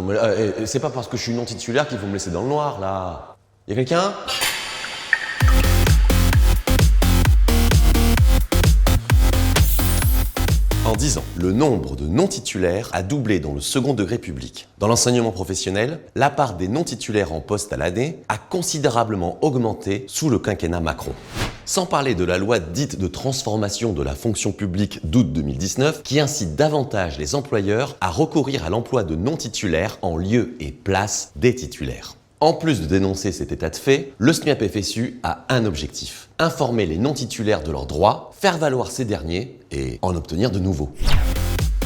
mais c'est pas parce que je suis non titulaire qu'il faut me laisser dans le noir, là. Y a quelqu'un ? En 10 ans, le nombre de non-titulaires a doublé dans le second degré public. Dans l'enseignement professionnel, la part des non-titulaires en poste à l'année a considérablement augmenté sous le quinquennat Macron. Sans parler de la loi dite de transformation de la fonction publique d'août 2019 qui incite davantage les employeurs à recourir à l'emploi de non-titulaires en lieu et place des titulaires. En plus de dénoncer cet état de fait, le SNUAP-FSU a un objectif: informer les non-titulaires de leurs droits, faire valoir ces derniers et en obtenir de nouveaux.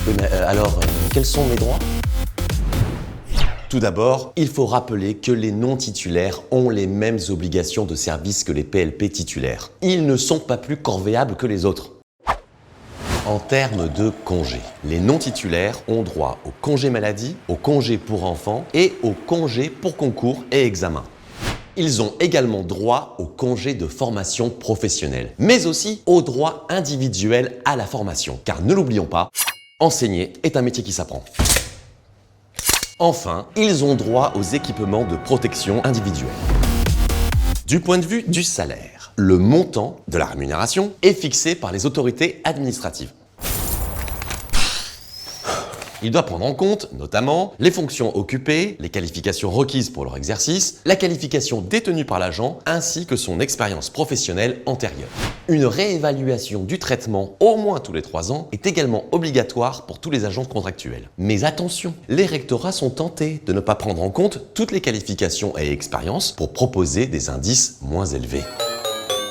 Oui, mais alors, quels sont mes droits ? Tout d'abord, il faut rappeler que les non-titulaires ont les mêmes obligations de service que les PLP titulaires. Ils ne sont pas plus corvéables que les autres. En termes de congés, les non-titulaires ont droit au congé maladie, au congé pour enfants et au congé pour concours et examens. Ils ont également droit au congé de formation professionnelle, mais aussi au droit individuel à la formation. Car ne l'oublions pas, enseigner est un métier qui s'apprend. Enfin, ils ont droit aux équipements de protection individuelle. Du point de vue du salaire, le montant de la rémunération est fixé par les autorités administratives. Il doit prendre en compte, notamment, les fonctions occupées, les qualifications requises pour leur exercice, la qualification détenue par l'agent, ainsi que son expérience professionnelle antérieure. Une réévaluation du traitement, au moins tous les 3 ans, est également obligatoire pour tous les agents contractuels. Mais attention, les rectorats sont tentés de ne pas prendre en compte toutes les qualifications et expériences pour proposer des indices moins élevés.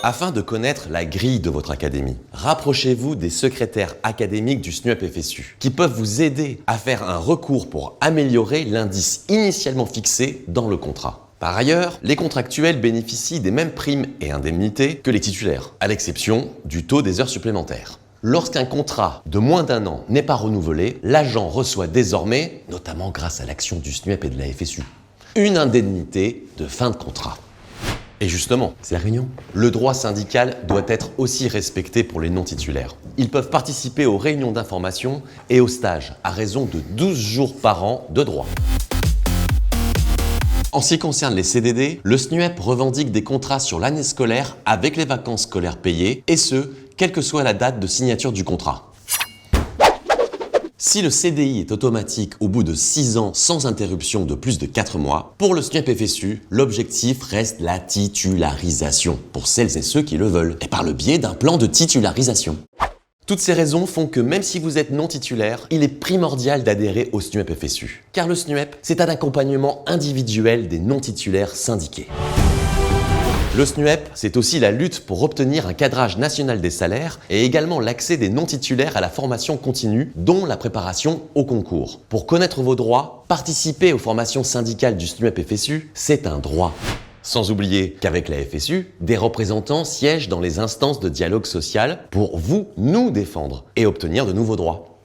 Afin de connaître la grille de votre académie, rapprochez-vous des secrétaires académiques du SNUAP-FSU qui peuvent vous aider à faire un recours pour améliorer l'indice initialement fixé dans le contrat. Par ailleurs, les contractuels bénéficient des mêmes primes et indemnités que les titulaires, à l'exception du taux des heures supplémentaires. Lorsqu'un contrat de moins d'1 an n'est pas renouvelé, l'agent reçoit désormais, notamment grâce à l'action du SNUAP et de la FSU, une indemnité de fin de contrat. Et justement, c'est la réunion. Le droit syndical doit être aussi respecté pour les non-titulaires. Ils peuvent participer aux réunions d'information et aux stages à raison de 12 jours par an de droit. En ce qui concerne les CDD, le SNUAP revendique des contrats sur l'année scolaire avec les vacances scolaires payées, et ce, quelle que soit la date de signature du contrat. Si le CDI est automatique au bout de 6 ans sans interruption de plus de 4 mois, pour le SNUAP-FSU, l'objectif reste la titularisation, pour celles et ceux qui le veulent, et par le biais d'un plan de titularisation. Toutes ces raisons font que même si vous êtes non titulaire, il est primordial d'adhérer au SNUAP-FSU. Car le SNUAP, c'est un accompagnement individuel des non-titulaires syndiqués. Le SNUAP, c'est aussi la lutte pour obtenir un cadrage national des salaires et également l'accès des non-titulaires à la formation continue, dont la préparation au concours. Pour connaître vos droits, participer aux formations syndicales du SNUAP-FSU, c'est un droit. Sans oublier qu'avec la FSU, des représentants siègent dans les instances de dialogue social pour nous défendre et obtenir de nouveaux droits.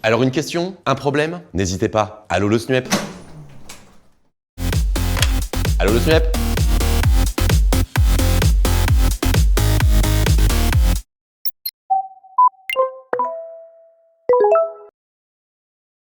Alors une question? Un problème? N'hésitez pas. Allô le SNUAP? Allô le SNUAP?